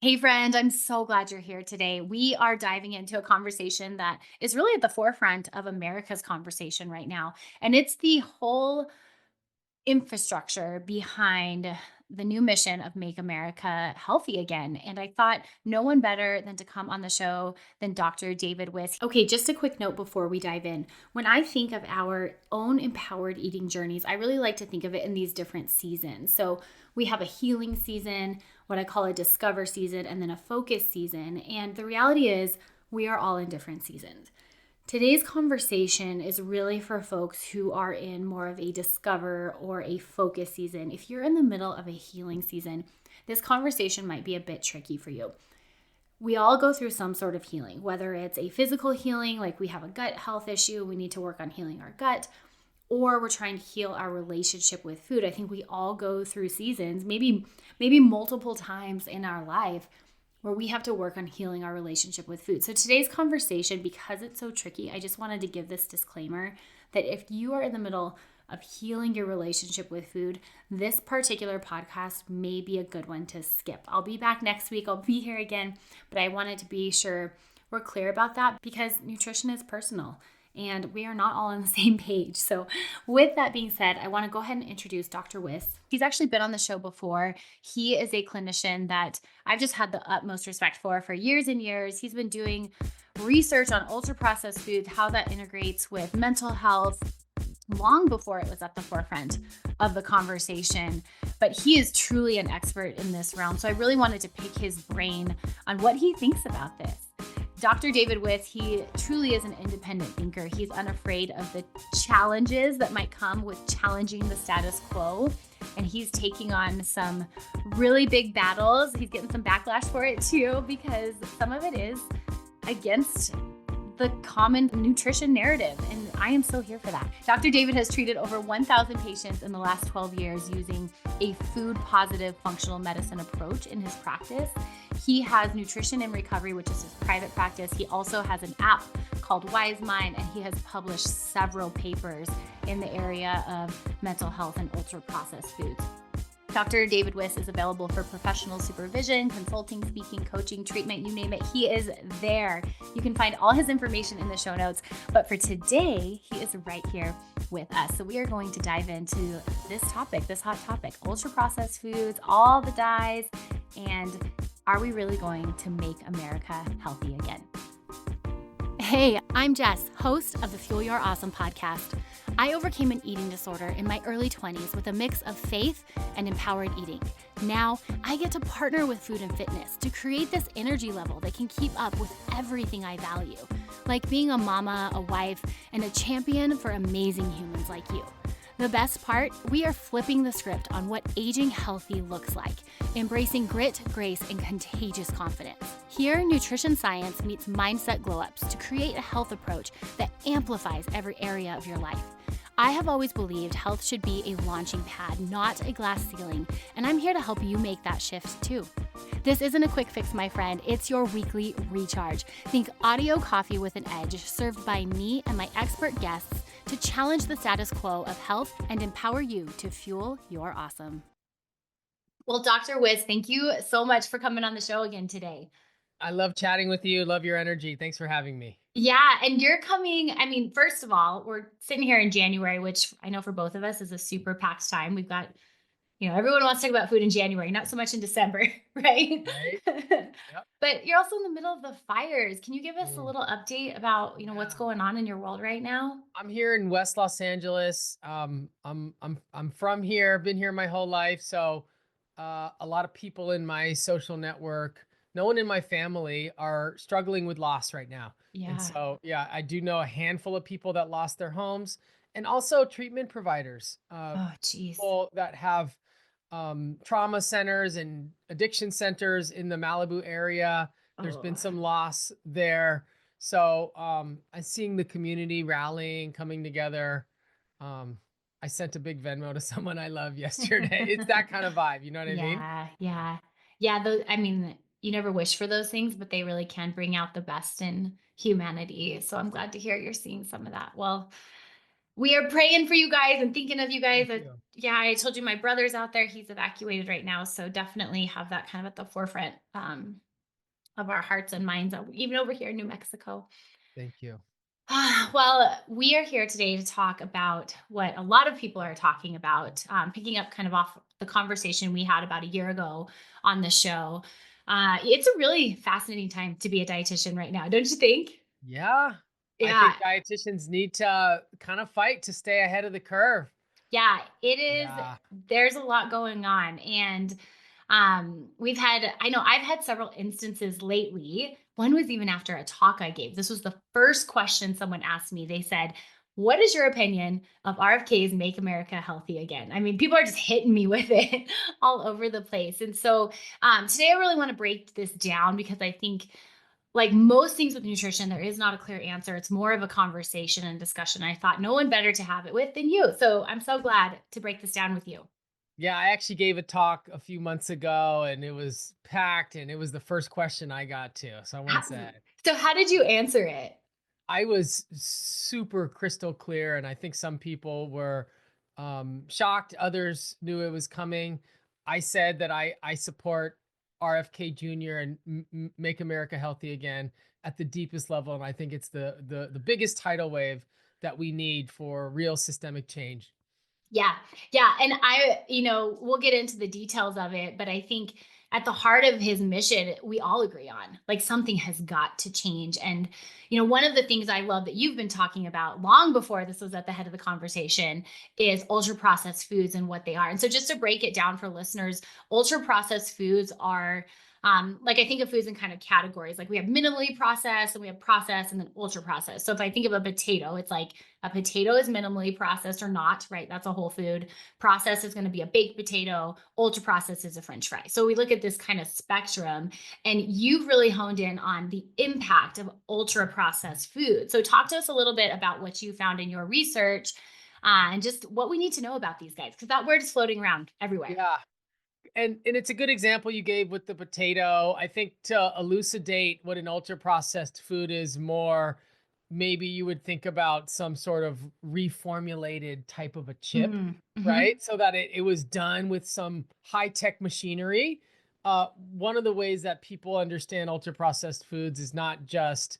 Hey, friend, I'm so glad you're here today. We are diving into a conversation that is really at the forefront of America's conversation right now. And it's the whole infrastructure behind the new mission of Make America Healthy Again. And I thought no one better than to come on the show than Dr. David Wiss. Okay, just a quick note before we dive in. When I think of our own empowered eating journeys, I really like to think of it in these different seasons. So we have a healing season, what I call a discover season, and then a focus season. And the reality is, we are all in different seasons. Today's conversation is really for folks who are in more of a discover or a focus season. If you're in the middle of a healing season, this conversation might be a bit tricky for you. We all go through some sort of healing, whether it's a physical healing, like we have a gut health issue, we need to work on healing our gut, or we're trying to heal our relationship with food. I think we all go through seasons, maybe multiple times in our life where we have to work on healing our relationship with food. So today's conversation, because it's so tricky, I just wanted to give this disclaimer that if you are in the middle of healing your relationship with food, this particular podcast may be a good one to skip. I'll be back next week. I'll be here again, but I wanted to be sure we're clear about that because nutrition is personal and we are not all on the same page. So with that being said, I want to go ahead and introduce Dr. Wiss. He's actually been on the show before. He is a clinician that I've just had the utmost respect for years and years. He's been doing research on ultra processed foods, how that integrates with mental health, long before it was at the forefront of the conversation. But he is truly an expert in this realm. So I really wanted to pick his brain on what he thinks about this. Dr. David Wiss, he truly is an independent thinker. He's unafraid of the challenges that might come with challenging the status quo. And he's taking on some really big battles. He's getting some backlash for it too, because some of it is against the common nutrition narrative. And I am so here for that. Dr. David has treated over 1,000 patients in the last 12 years using a food positive functional medicine approach in his practice. He has Nutrition and Recovery, which is his private practice. He also has an app called Wise Mind, and he has published several papers in the area of mental health and ultra processed foods. Dr. David Wiss is available for professional supervision, consulting, speaking, coaching, treatment, you name it. He is there. You can find all his information in the show notes. But for today, he is right here with us. So we are going to dive into this topic, this hot topic, ultra processed foods, all the dyes, and are we really going to make America healthy again? Hey, I'm Jess, host of the Fuel Your Awesome podcast. I overcame an eating disorder in my early 20s with a mix of faith and empowered eating. Now, I get to partner with food and fitness to create this energy level that can keep up with everything I value, like being a mama, a wife, and a champion for amazing humans like you. The best part, we are flipping the script on what aging healthy looks like, embracing grit, grace, and contagious confidence. Here, nutrition science meets mindset glow-ups to create a health approach that amplifies every area of your life. I have always believed health should be a launching pad, not a glass ceiling, and I'm here to help you make that shift too. This isn't a quick fix, my friend. It's your weekly recharge. Think audio coffee with an edge, served by me and my expert guests to challenge the status quo of health and empower you to fuel your awesome. Well, Dr. Wiz, thank you so much for coming on the show again today. I love chatting with you. Love your energy. Thanks for having me. Yeah, and you're coming. I mean, first of all, we're sitting here in January, which I know for both of us is a super packed time. We've got, everyone wants to talk about food in January, not so much in December, right? Right? Yep. But you're also in the middle of the fires. Can you give us a Mm, little update about, what's yeah. going on in your world right now? I'm here in West Los Angeles. I'm from here. Been here my whole life. So, a lot of people in my social network, no one in my family are struggling with loss right now. And Yeah. so, yeah, I do know a handful of people that lost their homes, and also treatment providers, Oh, geez. people that have trauma centers and addiction centers in the Malibu area. There's been Oh, some loss there. So I'm seeing the community rallying, coming together. Um, I sent a big Venmo to someone I love yesterday. It's that kind of vibe. You know what I mean? yeah, yeah. Yeah, I mean, you never wish for those things, but they really can bring out the best in humanity. So I'm glad to hear you're seeing some of that. Well, we are praying for you guys and thinking of you guys. Thank you. Yeah, I told you my brother's out there. He's evacuated right now, so definitely have that kind of at the forefront of our hearts and minds, even over here in New Mexico. Thank you. Well, we are here today to talk about what a lot of people are talking about, picking up kind of off the conversation we had about a year ago on the show. It's a really fascinating time to be a dietitian right now, don't you think? Yeah, I Yeah, think dietitians need to kind of fight to stay ahead of the curve. yeah, it is. Yeah. There's a lot going on. And we've had, I know I've had several instances lately. One was even after a talk I gave. This was the first question someone asked me. They said, "What is your opinion of RFK's Make America Healthy Again?" I mean, people are just hitting me with it all over the place. And so today I really want to break this down because I think, like most things with nutrition, there is not a clear answer. It's more of a conversation and discussion. I thought no one better to have it with than you. So I'm so glad to break this down with you. Yeah, I actually gave a talk a few months ago and it was packed and it was the first question I got to. So I How, went sad. so, how did you answer it? I was super crystal clear, and I think some people were shocked. Others knew it was coming. I said that I support RFK Jr. and Make America Healthy Again at the deepest level, and I think it's the biggest tidal wave that we need for real systemic change. Yeah. Yeah. And we'll get into the details of it, but I think at the heart of his mission, we all agree on like something has got to change. And, one of the things I love that you've been talking about long before this was at the head of the conversation is ultra processed foods and what they are. And so, just to break it down for listeners, ultra processed foods are, like, I think of foods in kind of categories. Like we have minimally processed and we have processed and then ultra processed. So if I think of a potato, it's like a potato is minimally processed or not, right? That's a whole food. Processed is going to be a baked potato. Ultra processed is a French fry. So we look at this kind of spectrum, and you've really honed in on the impact of ultra processed food. So talk to us a little bit about what you found in your research, and just what we need to know about these guys, because that word is floating around everywhere. Yeah. And it's a good example you gave with the potato. I think to elucidate what an ultra processed food is more, maybe you would think about some sort of reformulated type of a chip, Mm-hmm. right? So that it was done with some high tech machinery. One of the ways that people understand ultra processed foods is not just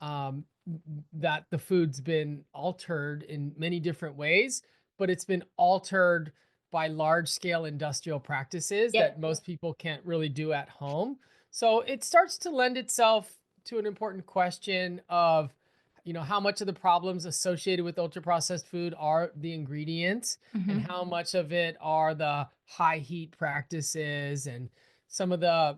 that the food's been altered in many different ways, but it's been altered by large scale industrial practices that Yep. most people can't really do at home. So it starts to lend itself to an important question of, how much of the problems associated with ultra processed food are the ingredients and Mm-hmm. how much of it are the high heat practices and some of the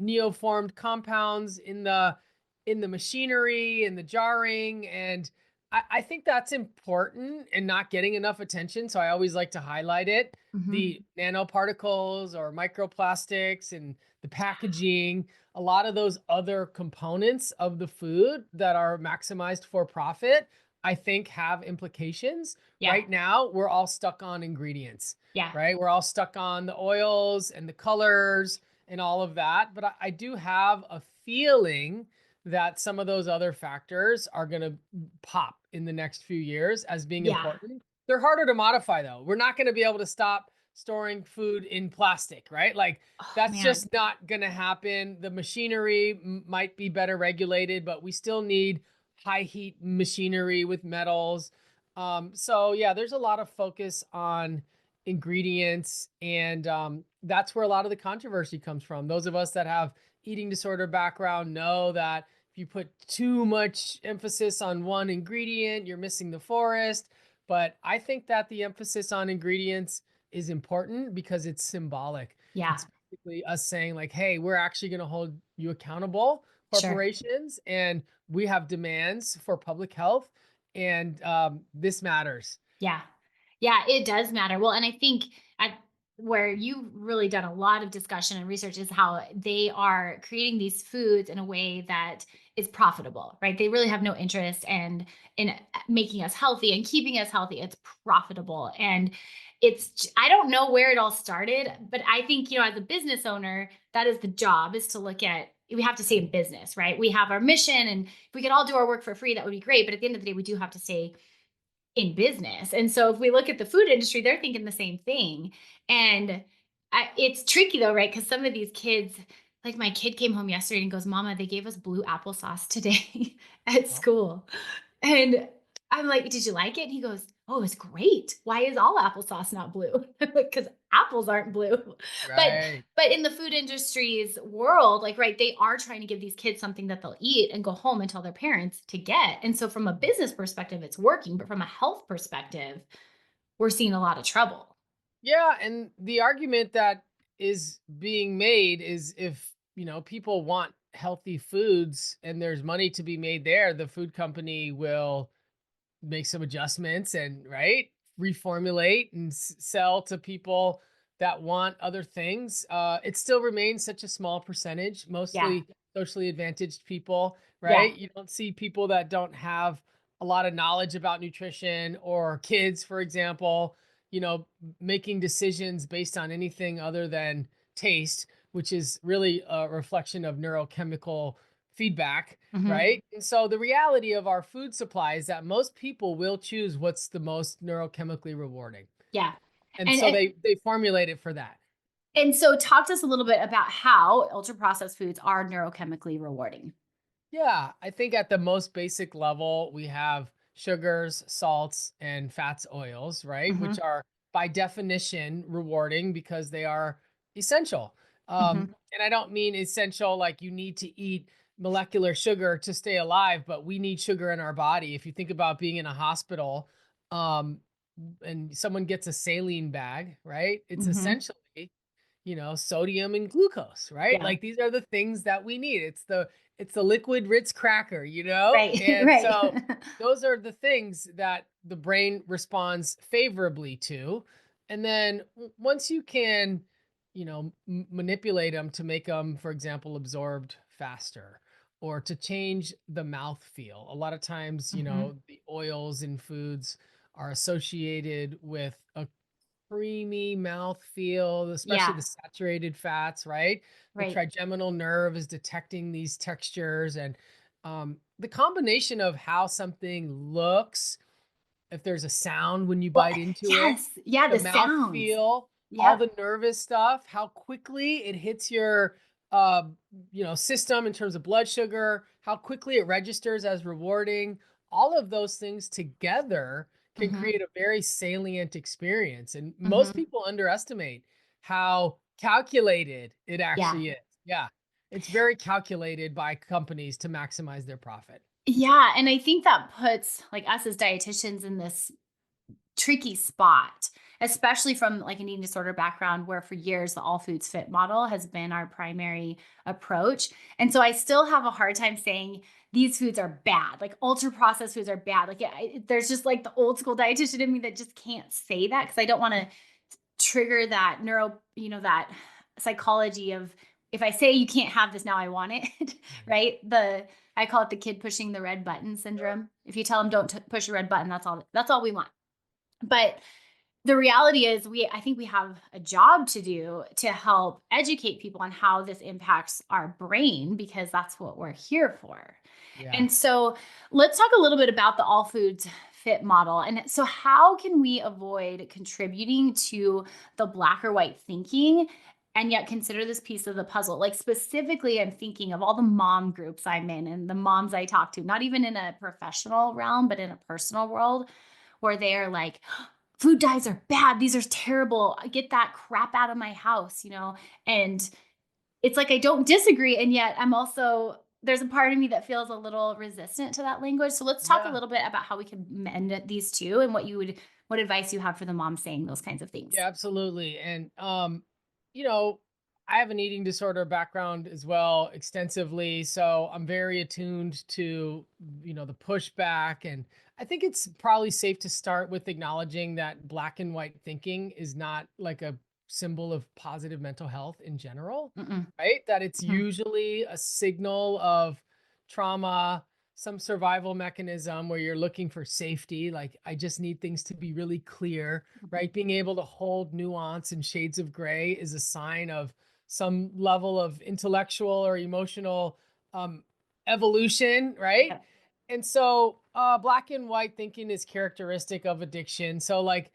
neoformed compounds in the machinery and the jarring. And I think that's important and not getting enough attention. So I always like to highlight it. Mm-hmm. The nanoparticles or microplastics and the packaging, a lot of those other components of the food that are maximized for profit, I think have implications. Yeah. Right now, we're all stuck on ingredients, Yeah. right? We're all stuck on the oils and the colors and all of that. But I do have a feeling that some of those other factors are going to pop in the next few years as being Yeah. important. They're harder to modify though. We're not going to be able to stop storing food in plastic, right? Like Oh that's man. just not going to happen. The machinery might be better regulated, but we still need high heat machinery with metals. So yeah, there's a lot of focus on ingredients, and that's where a lot of the controversy comes from. Those of us that have eating disorder background know that if you put too much emphasis on one ingredient, you're missing the forest. But I think that the emphasis on ingredients is important because it's symbolic. Yeah. It's basically us saying, like, hey, we're actually going to hold you accountable, Sure. corporations, and we have demands for public health. And this matters. Yeah. Yeah, it does matter. Well, and I think at where you've really done a lot of discussion and research is how they are creating these foods in a way that is profitable, right? They really have no interest in making us healthy and keeping us healthy. It's profitable. And I don't know where it all started, but I think, as a business owner, that is the job, is to look at, we have to stay in business, right? We have our mission, and if we could all do our work for free, that would be great. But at the end of the day, we do have to stay in business. And so if we look at the food industry, they're thinking the same thing. And it's tricky though, right? Because some of these kids, like my kid came home yesterday and goes, Mama, they gave us blue applesauce today at Oh, school. And I'm like, did you like it? And he goes, Oh, it's great. Why is all applesauce not blue? Because apples aren't blue. But right. but in the food industry's world, like, right, they are trying to give these kids something that they'll eat and go home and tell their parents to get. And so from a business perspective, it's working, but from a health perspective, we're seeing a lot of trouble. Yeah, and the argument that is being made is if, people want healthy foods and there's money to be made there, the food company will make some adjustments and right reformulate and sell to people that want other things. It still remains such a small percentage, Yeah. mostly socially advantaged people, Yeah. right? You don't see people that don't have a lot of knowledge about nutrition, or kids, for example, making decisions based on anything other than taste, which is really a reflection of neurochemical feedback, Mhm. right? And so the reality of our food supply is that most people will choose what's the most neurochemically rewarding. Yeah. And And so and they formulate it for that. and so talk to us a little bit about how ultra processed foods are neurochemically rewarding. Yeah, I think at the most basic level, we have sugars, salts, and fats, oils, right? Which Mhm. are by definition rewarding because they are essential. Mhm. And I don't mean essential like you need to eat molecular sugar to stay alive, but we need sugar in our body. If you think about being in a hospital, um, and someone gets a saline bag, right? It's Mhm. essentially sodium and glucose, right? Yeah. Like these are the things that we need. It's the liquid Ritz cracker, Right. And Right. so those are the things that the brain responds favorably to. And then once you can, manipulate them to make them, for example, absorbed faster, or to change the mouth feel. A lot of times, Mhm. the oils in foods are associated with a creamy mouth feel, especially Yeah. the saturated fats, right? The Right. trigeminal nerve is detecting these textures, and the combination of how something looks, if there's a sound when you Well, bite into it, yes. Yeah, the the mouth sounds. feel, all Yep. the nervous stuff, how quickly it hits your uh system in terms of blood sugar, how quickly it registers as rewarding. All of those things together can Mhm. create a very salient experience, and most Mhm. people underestimate how calculated it Yeah. actually is. Yeah. It's very calculated by companies to maximize their profit. Yeah, and I think that puts, like, us as dietitians in this tricky spot, especially from like an eating disorder background where for years the all foods fit model has been our primary approach. And so I still have a hard time saying these foods are bad, like ultra processed foods are bad. Like, yeah, there's just like the old school dietitian in me that just can't say that because I don't want to trigger that that psychology of if I say you can't have this now, I want it, Mhm. right? I call it the kid pushing the red button syndrome. If you tell them don't push a red button, that's all we want. But the reality is I think we have a job to do to help educate people on how this impacts our brain because that's what we're here for. Yeah. And so let's talk a little bit about the all foods fit model. And so how can we avoid contributing to the black or white thinking and yet consider this piece of the puzzle? Like specifically I'm thinking of all the mom groups I'm in and the moms I talk to, not even in a professional realm, but in a personal world where they are like, food dyes are bad. These are terrible. Get that crap out of my house. And it's like I don't disagree. And yet there's a part of me that feels a little resistant to that language. So let's talk a Yeah. little bit about how we can mend these two and what advice you have for the mom saying those kinds of things. Yeah, absolutely. And you know, I have an eating disorder background as well, extensively, so I'm very attuned to, the pushback. And I think it's probably safe to start with acknowledging that black and white thinking is not like a symbol of positive mental health in general, Mm-mm. right? That it's Mhm. usually a signal of trauma, some survival mechanism where you're looking for safety, like I just need things to be really clear, Mhm. right? Being able to hold nuance and shades of gray is a sign of some level of intellectual or emotional um, evolution, right? Yep. And so black and white thinking is characteristic of addiction. So like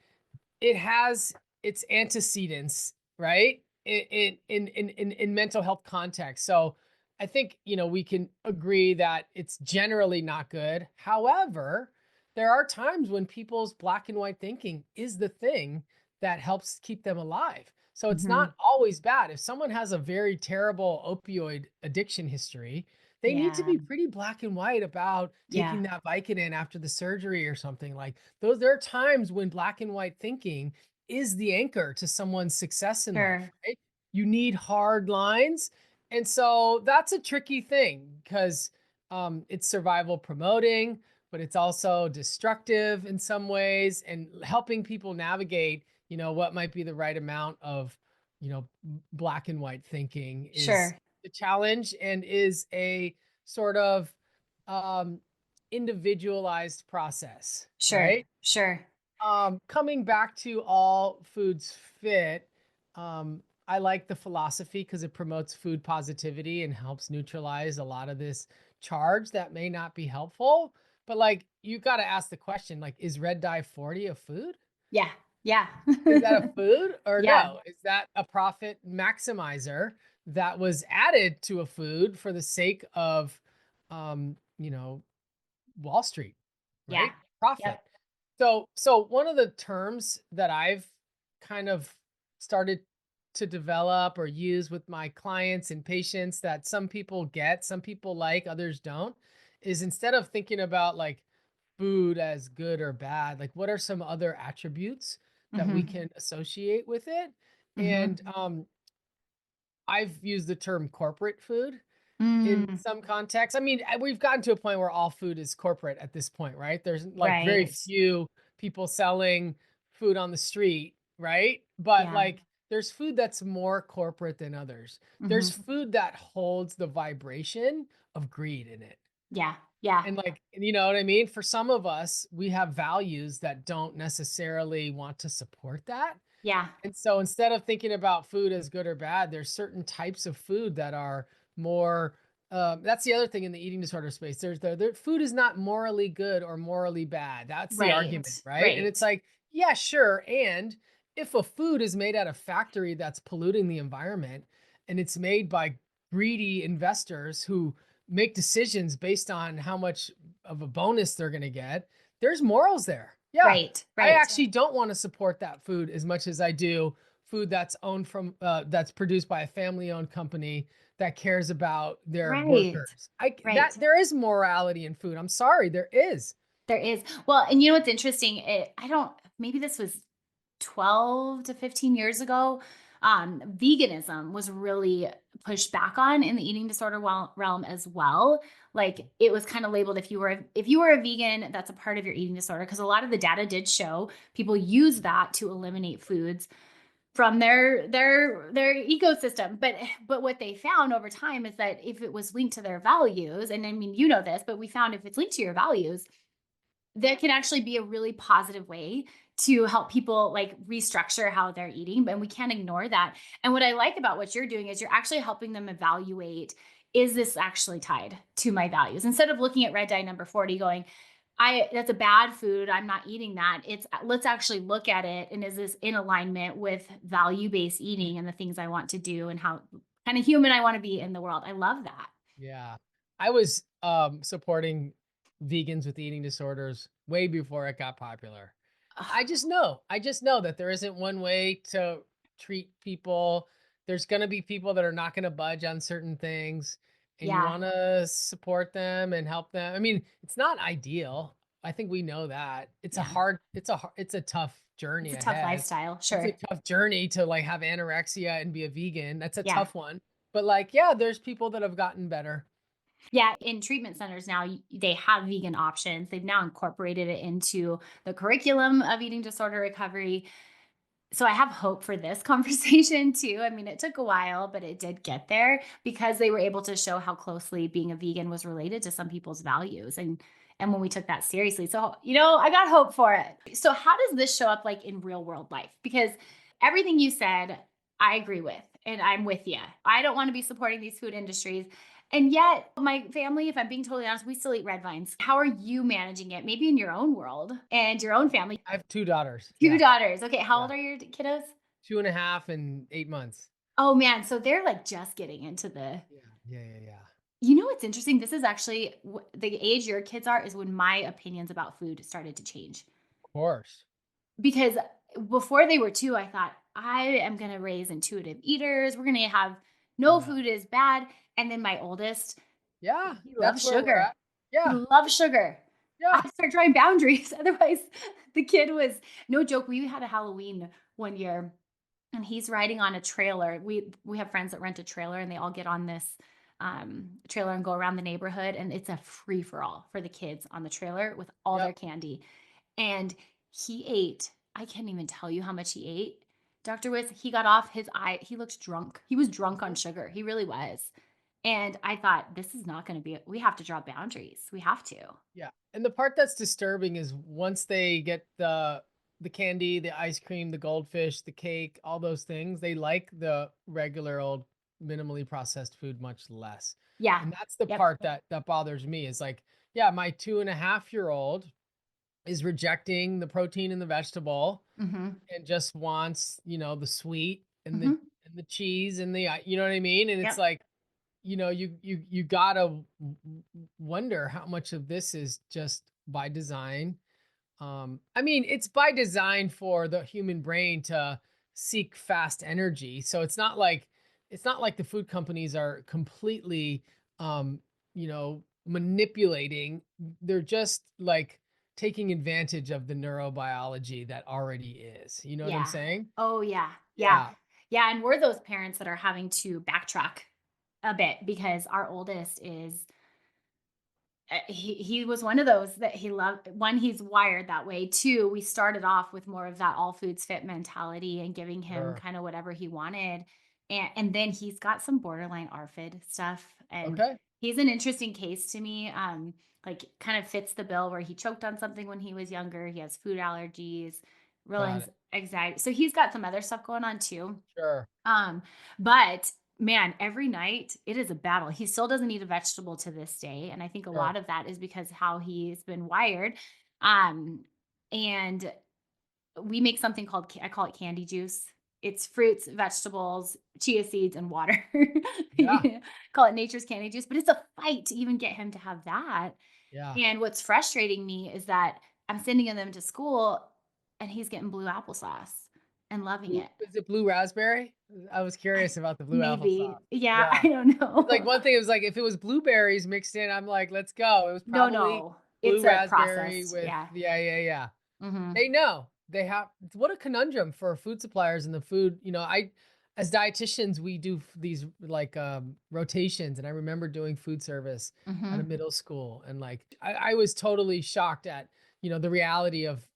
it has its antecedents, right? In mental health context. So I think, we can agree that it's generally not good. However, there are times when people's black and white thinking is the thing that helps keep them alive. So it's Mhm. not always bad. If someone has a very terrible opioid addiction history, they need to Yeah. be pretty black and white about Yeah. taking that Vicodin after the surgery or something. Like those, there are times when black and white thinking is the anchor to someone's success in life, Sure. right? You need hard lines. And so that's a tricky thing because it's survival promoting, but it's also destructive in some ways, and helping people navigate, what might be the right amount of, black and white thinking is Sure. the challenge, and is a sort of um, individualized process, Sure. right? Sure. Coming back to all foods fit, I like the philosophy because it promotes food positivity and helps neutralize a lot of this charge that may not be helpful. But like, you got to ask the question, like, is red dye 40 a food? Yeah. Yeah. Is that a food or Yeah. no? Is that a profit maximizer that was added to a food for the sake of, um, you know, Wall Street, Yeah. right? Profit. Yep. So one of the terms that I've kind of started to develop or use with my clients and patients that some people get, some people like, others don't, is instead of thinking about like food as good or bad, like what are some other attributes that we Mhm. can associate with it? And Mhm. I've used the term corporate food in Mm. some contexts. I mean, we've gotten to a point where all food is corporate at this point, right? There's like very Right. few people selling food on the street, right? But Yeah. like there's food that's more corporate than others. There's Mhm. food that holds the vibration of greed in it. Yeah. Yeah. And like, you know what I mean? For some of us, we have values that don't necessarily want to support that. Yeah. And so instead of thinking about food as good or bad, there's certain types of food that are more. That's the other thing in the eating disorder space. There's the food is not morally good or morally bad. That's the Right. argument, right? And it's Right. like, yeah, sure. And if a food is made at a factory that's polluting the environment, and it's made by greedy investors who make decisions based on how much of a bonus they're going to get, there's morals there. Yeah, Right. I Right. actually don't wanna support that food as much as I do food that's owned from, that's produced by a family-owned company that cares about their Right. workers. I c that Right. there is morality in food. I'm sorry, there is. There is. Well, and you know what's interesting? I don't, maybe this was 12 to 15 years ago. Veganism was really pushed back on in the eating disorder realm as well. Like it was kind of labeled, if you were a vegan, that's a part of your eating disorder, because a lot of the data did show people use that to eliminate foods from their ecosystem. But what they found over time is that if it was linked to their values, and I mean, you know this, but we found if it's linked to your values, that can actually be a really positive way to help people like restructure how they're eating, and we can't ignore that. And what I like about what you're doing is you're actually helping them evaluate, is this actually tied to my values, instead of looking at red dye number 40 going, I that's a bad food, I'm not eating that. It's, let's actually look at it, and is this in alignment with value-based eating and the things I want to do and how kind of human I want to be in the world. I love that. Yeah. I was, supporting vegans with eating disorders way before it got popular. Ugh, I just know that there isn't one way to treat people. There's going to be people that are not going to budge on certain things, and you yeah, want to support them and help them. I mean, it's not ideal. I think we know that. yeah. It's a tough It's journey a tough ahead. lifestyle, It's a sure. tough journey to like have anorexia and be a vegan. That's a Yeah. tough one. But like, yeah, there's people that have gotten better. Yeah, in treatment centers now, they have vegan options. They've now incorporated it into the curriculum of eating disorder recovery. So I have hope for this conversation too. I mean, it took a while, but it did get there because they were able to show how closely being a vegan was related to some people's values, and when we took that seriously. So, I got hope for it. So how does this show up like in real world life? Because everything you said, I agree with, and I'm with you. I don't want to be supporting these food industries. And yet, my family, if I'm being totally honest, we still eat red vines. How are you managing it? Maybe in your own world and your own family. I have 2 daughters. 2 Yeah, daughters. Okay, how yeah. old are your kiddos? 2.5 and 8 months. Oh, man, so they're, like, just getting into the Yeah, yeah, yeah, yeah. you know what's interesting? This is actually the age your kids are is when my opinions about food started to change. Of course. Because before they were 2, I thought, "I am gonna raise intuitive eaters. We're gonna have no Yeah. food is bad." And then my oldest, Yeah, he that's loves where we're sugar. at. He Yeah, loves sugar. I yeah, had to start drawing boundaries, otherwise the kid was no joke, we had a Halloween one year, and he's riding on a trailer. We have friends that rent a trailer, and they all get on this, trailer and go around the neighborhood, and it's a free for all for the kids on the trailer with all yep, their candy. And he ate I can't even tell you how much he ate. Dr. Wiz, he got off his eye he looks drunk. He was drunk on mhm, sugar, he really was. And I thought, "This is not gonna be we have to draw boundaries. We have to." yeah, and the part that's disturbing is once they get the candy, the ice cream, the goldfish, the cake, all those things, they like the regular old minimally processed food much less, Yeah. and that's the Yep. part that bothers me is like, yeah, my 2.5-year-old is rejecting the protein in the vegetable Mhm. and just wants, the sweet Mhm. and the cheese and you know what I mean? And it's Yep. like, you gotta wonder how much of this is just by design. I mean, it's by design for the human brain to seek fast energy. So it's not like the food companies are completely manipulating. They're just like taking advantage of the neurobiology that already is. You know what I'm Yeah. saying? Oh, yeah. Yeah. Yeah, Yeah, and we're those parents that are having to backtrack a bit because our oldest is he was one of those that he loved. One, he's wired that way. Two, we started off with more of that all foods fit mentality and giving him sure. kind of whatever he wanted. And then he's got some borderline ARFID stuff. And Okay. he's an interesting case to me. Like kind of fits the bill where he choked on something when he was younger. He has food allergies, real Got it. anxiety. So he's got some other stuff going on too. Sure. But man, every night it is a battle. He still doesn't eat a vegetable to this day, and I think a Sure. lot of that is because how he's been wired. Um, and we make something called I call it candy juice. It's fruits, vegetables, chia seeds, and water. Yeah. Call it nature's candy juice, but it's a fight to even get him to have that. Yeah. And what's frustrating me is that I'm sending him to school and he's getting blue applesauce and loving Blue it. is it blue raspberry? I was I curious about the blue maybe. applesauce. Yeah, Yeah. I don't It's like know. one thing, it was like if it was blueberries mixed in, I'm like, "Let's go." It was No, probably no. blue It's a raspberry processed, with yeah. yeah, yeah, yeah. Mhm. They know. They have what a conundrum for food suppliers and the food, I as dietitians, we do these like rotations and I remember doing food service at a Mhm. middle school and like I was totally shocked at, the reality of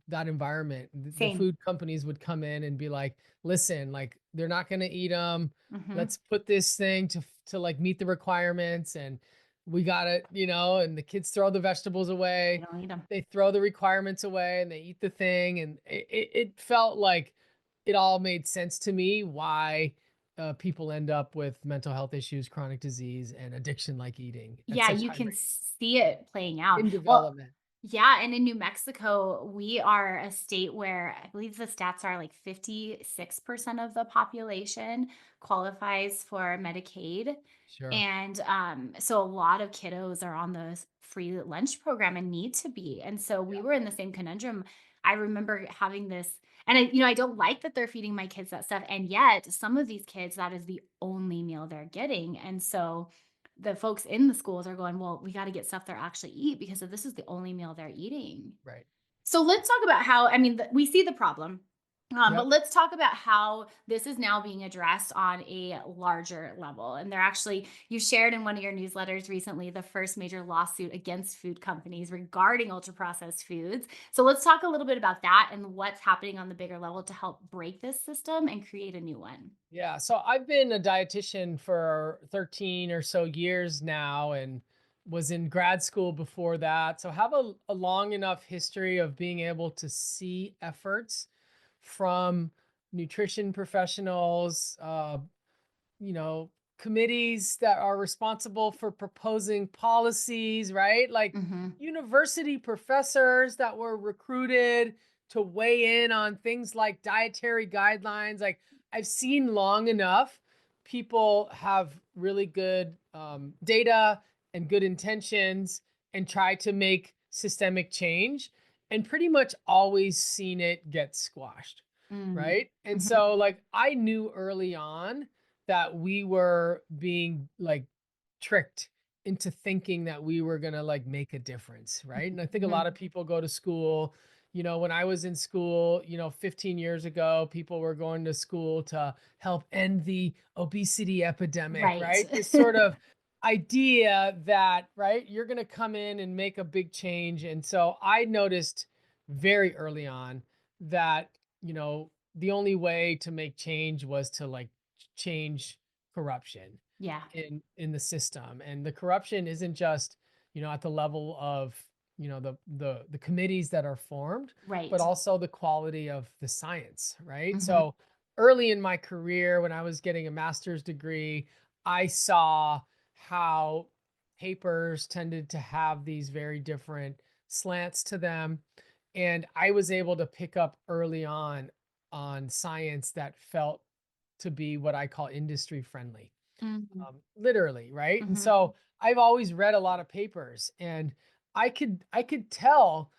that environment. The Same. food companies would come in and be like, "Listen, like they're not going to eat them. Mhm. Let's put this thing to like meet the requirements and we got it, and the kids throw the vegetables They away, don't eat them. they throw the requirements away and they eat the thing and it felt like it all made sense to me why people end up with mental health issues, chronic disease, and addiction like eating at Yeah, such you high can rates see it playing out. in Well, development. yeah, and in New Mexico, we are a state where I believe the stats are like 56% of the population qualifies for Medicaid. Sure. And so a lot of kiddos are on the free lunch program and need to be. And so we Yeah. were in the same conundrum. I remember having this, and I don't like that they're feeding my kids that stuff. And yet, some of these kids, that is the only meal they're getting. And so the folks in the schools are going, well, we got to get stuff they're actually eat because if this is the only meal they're eating. Right. So let's talk about how, I mean, we see the problem, but Yep. let's talk about how this is now being addressed on a larger level. And they're actually, you shared in one of your newsletters recently the first major lawsuit against food companies regarding ultra processed foods. So let's talk a little bit about that and what's happening on the bigger level to help break this system and create a new one. Yeah. So I've been a dietitian for 13 or so years now and was in grad school before that. So have a long enough history of being able to see efforts from nutrition professionals, you know, committees that are responsible for proposing policies, right? Like Mhm. university professors that were recruited to weigh in on things like dietary guidelines. Like I've seen long enough people have really good data and good intentions and try to make systemic change and pretty much always seen it get squashed. Mm. Right. And Mhm. so, like, I knew early on that we were being like tricked into thinking that we were going to like make a difference. Right. And I think a Mhm. lot of people go to school. When I was in school, 15 years ago, people were going to school to help end the obesity epidemic, Right. right? This sort of idea that, right, you're going to come in and make a big change. And so I noticed very early on that, the only way to make change was to like change corruption Yeah. in the system. And the corruption isn't just, at the level of, the committees that are formed, but Right. also the quality of the science, right? Mhm. So early in my career when I was getting a master's degree, I saw how papers tended to have these very different slants to them, and I was able to pick up early on science that felt to be what I call industry friendly, Mhm. literally, right? And Mhm. so I've always read a lot of papers, and I could tell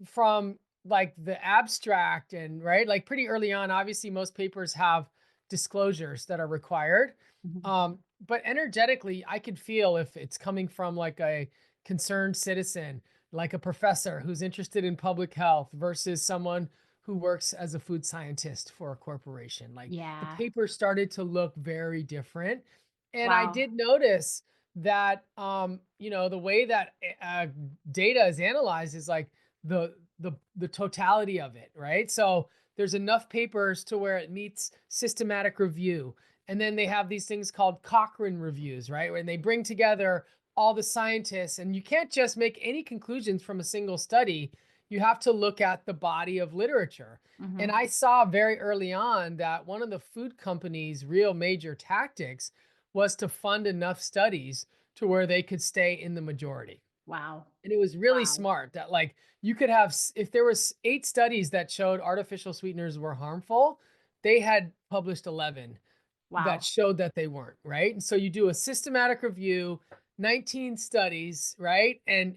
from like the abstract and right, like pretty early on. Obviously, most papers have disclosures that are required, Mhm. but energetically, I could feel if it's coming from like a concerned citizen, like a professor who's interested in public health versus someone who works as a food scientist for a corporation. Like the Yeah. paper started to look very different. And I Wow. did notice that, the way that data is analyzed is like the totality of it, right? So there's enough papers to where it meets systematic review. And then they have these things called Cochrane reviews, right? When they bring together all the scientists, and you can't just make any conclusions from a single study. You have to look at the body of literature. And Mhm. I saw very early on that one of the food companies' real major tactics was to fund enough studies to where they could stay in the majority. Wow. And it was really Wow. smart that like you could have if there was 8 studies that showed artificial sweeteners were harmful, they had published 11 that Wow. showed that they weren't, right? And so you do a systematic review, 19 studies, right? And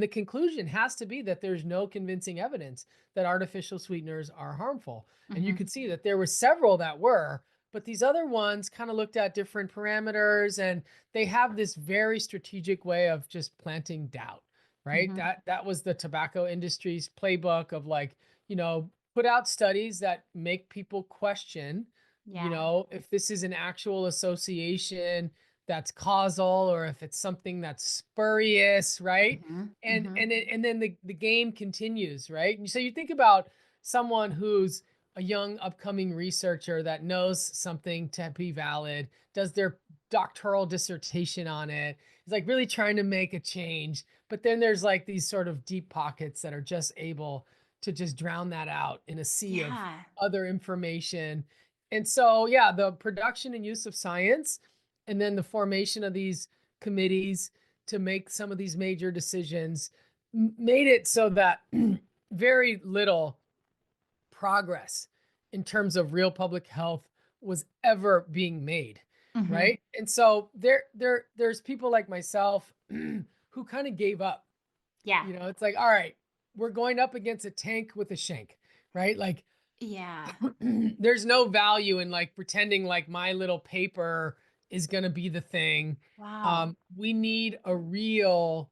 the conclusion has to be that there's no convincing evidence that artificial sweeteners are harmful. And you Mhm. could see that there were several that were, but these other ones kind of looked at different parameters, and they have this very strategic way of just planting doubt, right? Mhm. That was the tobacco industry's playbook of like, put out studies that make people question, Yeah. if this is an actual association that's causal or if it's something that's spurious, right? Mhm. And Mhm. and it, and then the game continues, right? And so you think about someone who's a young upcoming researcher that knows something to be valid, does their doctoral dissertation on it, is like really trying to make a change, but then there's like these sort of deep pockets that are just able to just drown that out in a sea of Yeah. other information. And so, yeah, the production and use of science, and then the formation of these committees to make some of these major decisions made it so that very little progress in terms of real public health was ever being made, Mhm. right? And so there's people like myself who kind of gave up. Yeah. It's like, all right, we're going up against a tank with a shank, right? Like Yeah. there's no value in like pretending like my little paper is going to be the thing. Wow. We need a real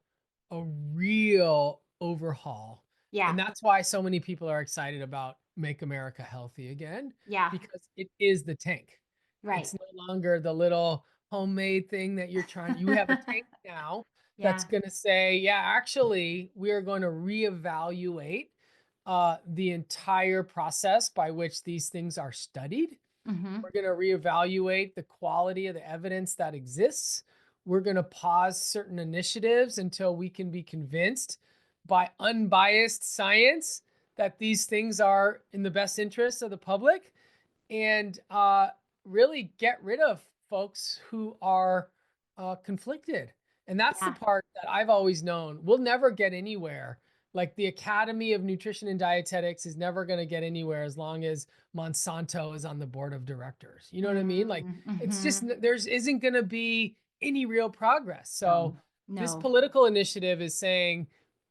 overhaul. And Yeah. that's why so many people are excited about Make America Healthy Again, Yeah. because it is the tank. Right. It's no longer the little homemade thing that you have a tank now that's Yeah. going to say, yeah, actually, we are going to reevaluate the entire process by which these things are studied. Mhm. We're going to reevaluate the quality of the evidence that exists. We're going to pause certain initiatives until we can be convinced by unbiased science that these things are in the best interest of the public, and really get rid of folks who are conflicted. And that's the Yeah. part that I've always known. We'll never get anywhere. Like the Academy of Nutrition and Dietetics is never going to get anywhere as long as Monsanto is on the board of directors. You know what I mean? Like it's just Mhm. there's isn't going to be any real progress. So No. this No. political initiative is saying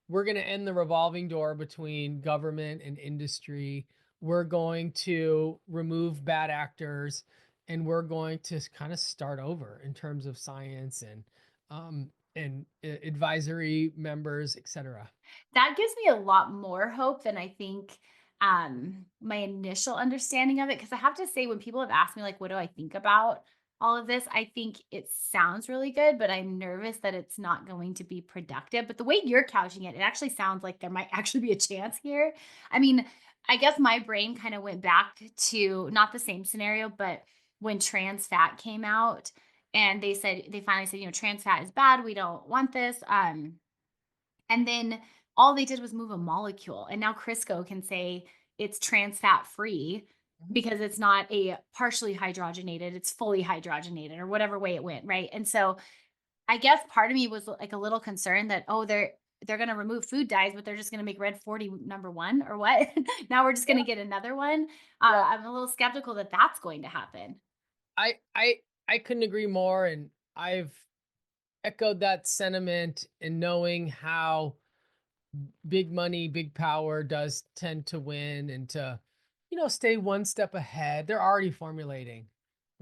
we're going to end the revolving door between government and industry. We're going to remove bad actors, and we're going to kind of start over in terms of science and advisory members, etc. That gives me a lot more hope than I think, my initial understanding of it. Because I have to say when people have asked me, like, "What do I think about all of this?" I think it sounds really good, but I'm nervous that it's not going to be productive. But the way you're couching it, it actually sounds like there might actually be a chance here. I mean, I guess my brain kinda went back to not the same scenario, but when trans fat came out and they finally said, "Trans fat is bad, we don't want this," and then all they did was move a molecule. And now Crisco can say it's trans fat free Mhm. because it's not a partially hydrogenated, it's fully hydrogenated or whatever way it went, right? And so I guess part of me was like a little concerned that, oh, they're going to remove food dyes, but they're just going to make red 40 number one or what? Now we're just going to Yeah. get another one. Well, I'm a little skeptical that that's going to happen. I I I couldn't agree more, and I've echoed that sentiment in knowing how big money, big power does tend to win and to, stay one step ahead. They're already formulating,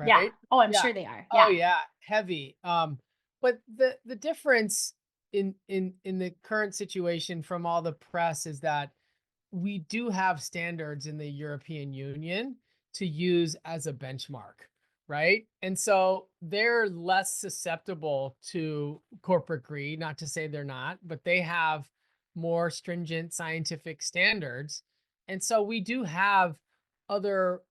Yeah. right? Oh, I'm Yeah. sure they are. Oh Yeah. yeah, heavy. But the difference in the current situation from all the press is that we do have standards in the European Union to use as a benchmark, right? And so they're less susceptible to corporate greed, not to say they're not, but they have more stringent scientific standards. And so we do have other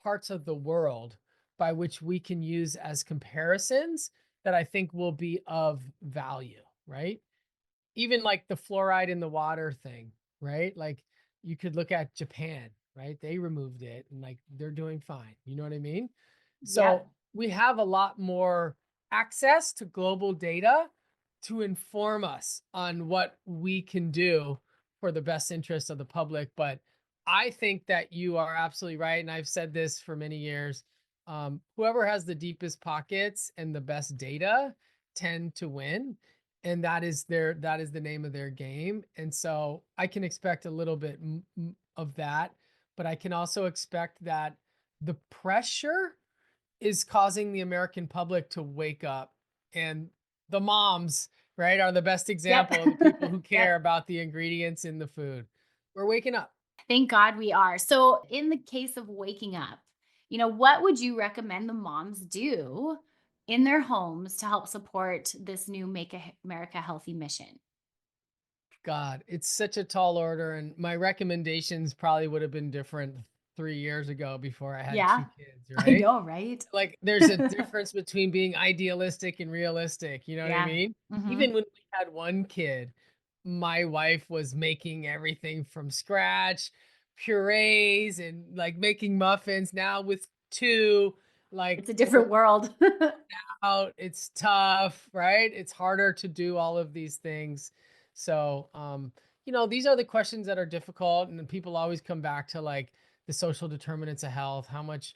parts of the world by which we can use as comparisons that I think will be of value, right? Even like the fluoride in the water thing, right? Like you could look at Japan, right? They removed it and like they're doing fine. You know what I mean? So Yep. we have a lot more access to global data to inform us on what we can do for the best interest of the public. But I think that you are absolutely right. And I've said this for many years. Whoever has the deepest pockets and the best data tend to win, and that is the name of their game. And so I can expect a little bit of that, but I can also expect that the pressure is causing the American public to wake up, and the moms, right, are the best Yep. example of the people who care Yep. about the ingredients in the food. We're waking up. Thank God we are. So, in the case of waking up, what would you recommend the moms do in their homes to help support this new America Healthy mission? God, it's such a tall order, and my recommendations probably would have been different 3 years ago before I had two Yeah, kids, I right? know, right? Like, there's a difference between being idealistic and realistic, you know what I Yeah. mean? Mhm. Even when we had 1 kid, my wife was making everything from scratch, purees and, like, making muffins. Now with 2, like, It's a we're different world. out, it's tough, right? It's harder to do all of these things. So, these are the questions that are difficult, and then people always come back to like the social determinants of health. How much,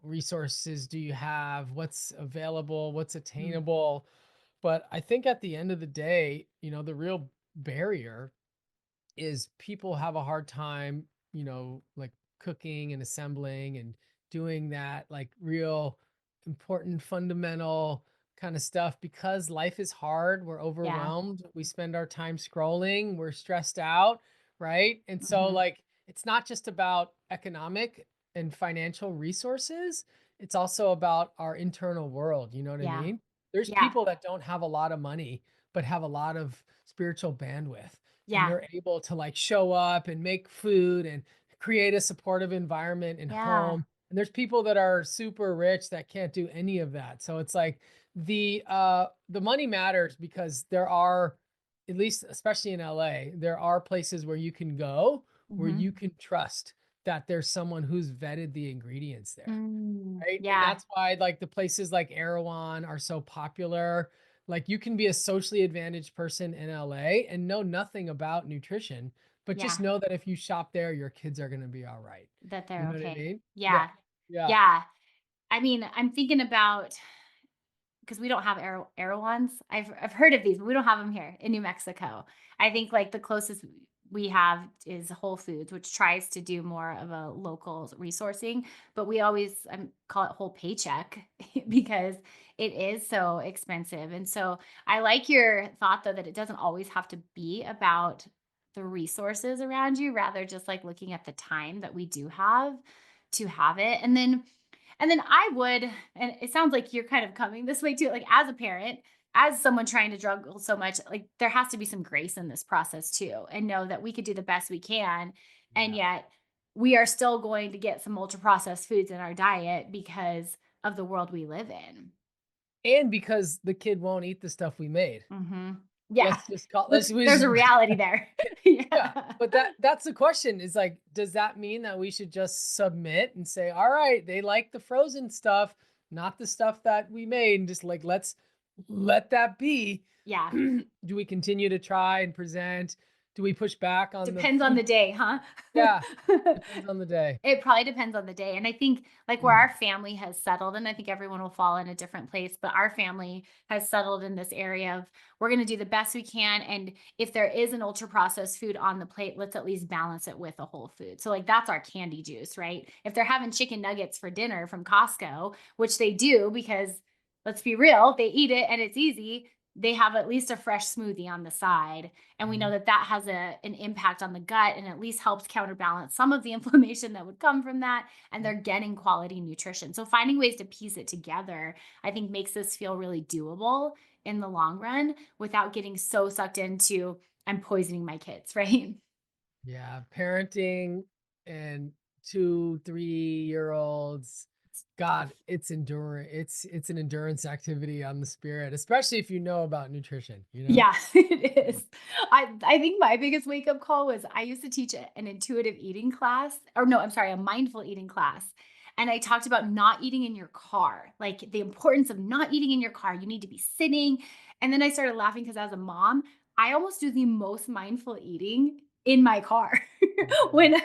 resources do you have? What's available? What's Mm, attainable? But I think at the end of the day, the real barrier is people have a hard time, like cooking and assembling and doing that like real important fundamental kind of stuff because life is hard. We're yeah. overwhelmed. We spend our time scrolling. We're stressed out, right? And so Mhm. like it's not just about economic and financial resources. It's also about our internal world. You know what I Yeah. mean? There's Yeah. people that don't have a lot of money but have a lot of spiritual bandwidth, and Yeah. they're able to like show up and make food and create a supportive environment and Yeah. home. And there's people that are super rich that can't do any of that. So it's like the money matters because there are, at least especially in LA, there are places where you can go where you Mhm. can trust that there's someone who's vetted the ingredients there. Right? And Yeah, that's why, like, the places like Erewhon are so popular. Like, you can be a socially advantaged person in LA and know nothing about nutrition, but just yeah, know that if you shop there, your kids are gonna be alright. that You they're know what I okay. mean? Yeah. Yeah, Yeah. yeah. I mean, I'm thinking about, because we don't have Erewhons. I've heard of these, but we don't have them here in New Mexico. I think, like, the closest we have is Whole Foods, which tries to do more of a local resourcing, but we always, call it whole paycheck because it is so expensive, and so I like your thought, though, that it doesn't always have to be about the resources around you, rather just, like, looking at the time that we do have to have it, and then I would, and it sounds like you're kind of coming this way too, like, as a parent, as someone trying to juggle so much, like, there has to be some grace in this process too, and know that we could do the best we can. And Yeah. yet we are still going to get some ultra processed foods in our diet because of the world we live in. And because the kid won't eat the stuff we made. Yeah. Let's just call Let's, let's there's a reality there. Yeah, Yeah. but that's the question is like, does that mean that we should just submit and say, all right, they like the frozen stuff, not the stuff that we made, and just like let's let that be? Yeah. Do we continue to try and present? Do we push back on the Depends on food? the day, huh? Yeah, depends on the day. It probably depends on the day, and I think, like, where our family has settled, and I think everyone will fall in a different place, but our family has settled in this area of, we're gonna do the best we can, and if there is an ultra processed food on the plate, let's at least balance it with a whole food. So, like, that's our candy juice, right? If they're having chicken nuggets for dinner from Costco, which they do because, let's be real, they eat it and it's easy, they have at least a fresh smoothie on the side, and we know Mhm. that that has an impact on the gut and at least helps counterbalance some of the inflammation that would come from that, and they're getting quality nutrition. So finding ways to piece it together, I think, makes this feel really doable in the long run without getting so sucked into, I'm poisoning my kids, right? Yeah, parenting and 2, 3-year olds, God, it's enduring. It's an endurance activity on the spirit, especially if you know about nutrition, you know? Yeah, it Yeah. is. I think my biggest wake up call was, I used to teach an intuitive eating class, or no, I'm sorry, a mindful eating class. And I talked about not eating in your car, like the importance of not eating in your car. You need to be sitting. And then I started laughing because, as a mom, I almost do the most mindful eating in my car Mhm. when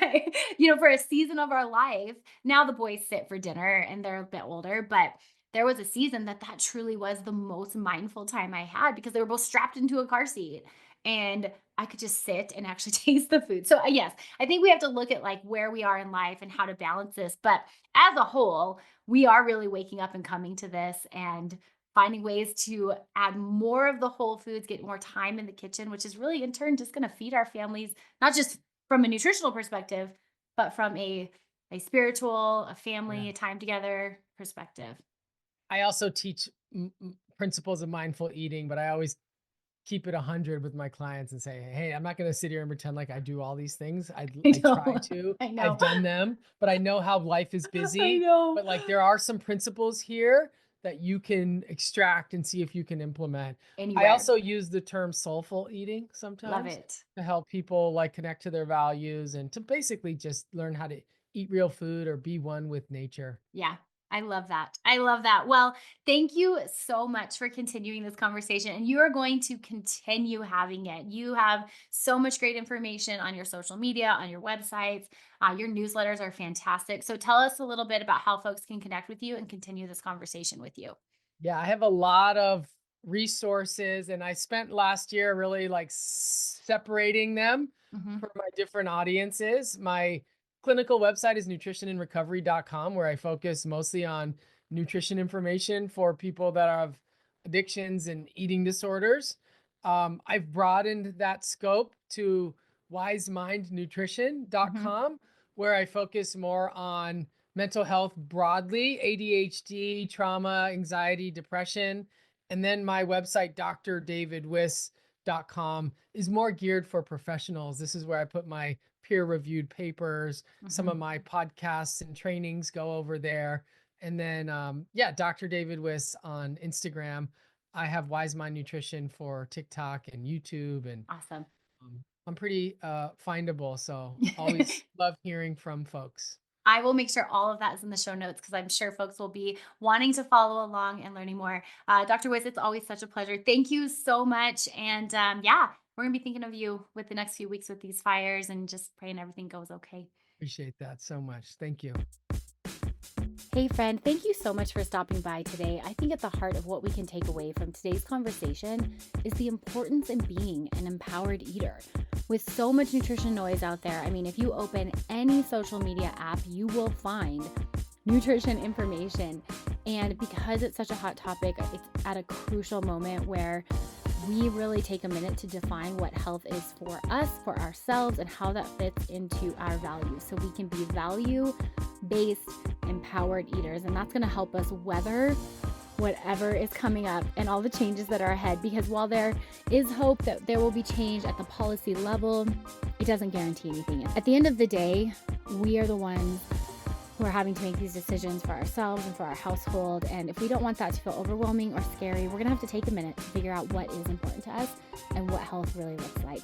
for a season of our life. Now the boys sit for dinner and they're a bit older, but there was a season that that truly was the most mindful time I had because they were both strapped into a car seat, and I could just sit and actually taste the food. So, yes, I think we have to look at, like, where we are in life and how to balance this. But as a whole, we are really waking up and coming to this and finding ways to add more of the whole foods, get more time in the kitchen, which is really in turn just going to feed our families, not just from a nutritional perspective, but from a spiritual, a Yeah. family, a time together perspective. I also teach principles of mindful eating, but I always keep it 100 with my clients and say, "Hey, I'm not gonna sit here and pretend like I do all these things. I I try know. to. I I've know. done them, but I know how life is I busy. know. But like there are some principles here that you can extract and see if you can implement." I Anywhere. also use the term soulful eating Love sometimes it. to help people like connect to their values and to basically just learn how to eat real food or be one with nature. Yeah. I love that. I love that. Well, thank you so much for continuing this conversation. And you are going to continue having it. You have so much great information on your social media, on your websites. Your newsletters are fantastic. So tell us a little bit about how folks can connect with you and continue this conversation with you. Yeah, I have a lot of resources and I spent last year really like separating them Hmm. for my different audiences. My clinical website is nutritionandrecovery.com where I focus mostly on nutrition information for people that have addictions and eating disorders. I've broadened that scope to Hmm. wisemindnutrition.com where I focus more on mental health broadly, ADHD, trauma, anxiety, depression. And then my website, drdavidwiss.com, is more geared for professionals. This is where I put my peer reviewed papers, some of Hmm. my podcasts and trainings go over there. And then, yeah, Dr. David Wiss on Instagram. I have Wise Mind Nutrition for TikTok and YouTube and Awesome. I'm pretty findable, so always love hearing from folks. I will make sure all of that is in the show notes because I'm sure folks will be wanting to follow along and learning more. Dr. Wiz, it's always such a pleasure. Thank you so much. And yeah, we're going to be thinking of you with the next few weeks with these fires and just praying everything goes okay. Appreciate that so much. Thank you. Hey, friend, thank you so much for stopping by today. I think at the heart of what we can take away from today's conversation is the importance in being an empowered eater. With so much nutrition noise out there, I mean, if you open any social media app, you will find nutrition information. And because it's such a hot topic, it's at a crucial moment where we really take a minute to define what health is for us, for ourselves, and how that fits into our values. So we can be value-based, empowered eaters. And that's going to help us weather whatever is coming up and all the changes that are ahead. Because while there is hope that there will be change at the policy level, it doesn't guarantee anything. At the end of the day, we are the ones who are having to make these decisions for ourselves and for our household. And if we don't want that to feel overwhelming or scary, we're gonna have to take a minute to figure out what is important to us and what health really looks like.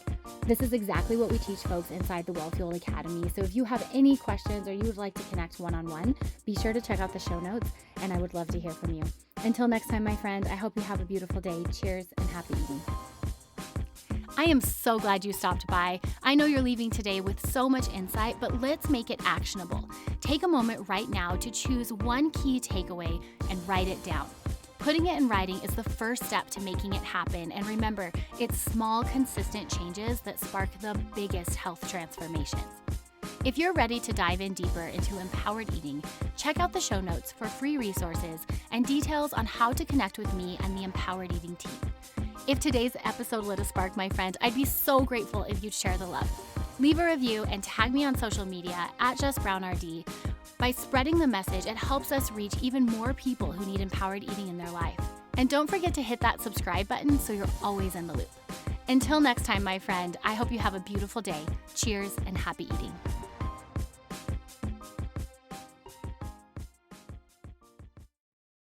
This is exactly what we teach folks inside the Well-Fueled Academy. So if you have any questions or you would like to connect one-on-one, be sure to check out the show notes and I would love to hear from you. Until next time, my friend, I hope you have a beautiful day. Cheers and happy eating. I am so glad you stopped by. I know you're leaving today with so much insight, but let's make it actionable. Take a moment right now to choose one key takeaway and write it down. Putting it in writing is the first step to making it happen. And remember, it's small, consistent changes that spark the biggest health transformations. If you're ready to dive in deeper into empowered eating, check out the show notes for free resources and details on how to connect with me and the Empowered Eating team. If today's episode lit a spark, my friend, I'd be so grateful if you'd share the love. Leave a review and tag me on social media at JessBrownRD. By spreading the message, it helps us reach even more people who need empowered eating in their life. And don't forget to hit that subscribe button so you're always in the loop. Until next time, my friend, I hope you have a beautiful day. Cheers and happy eating.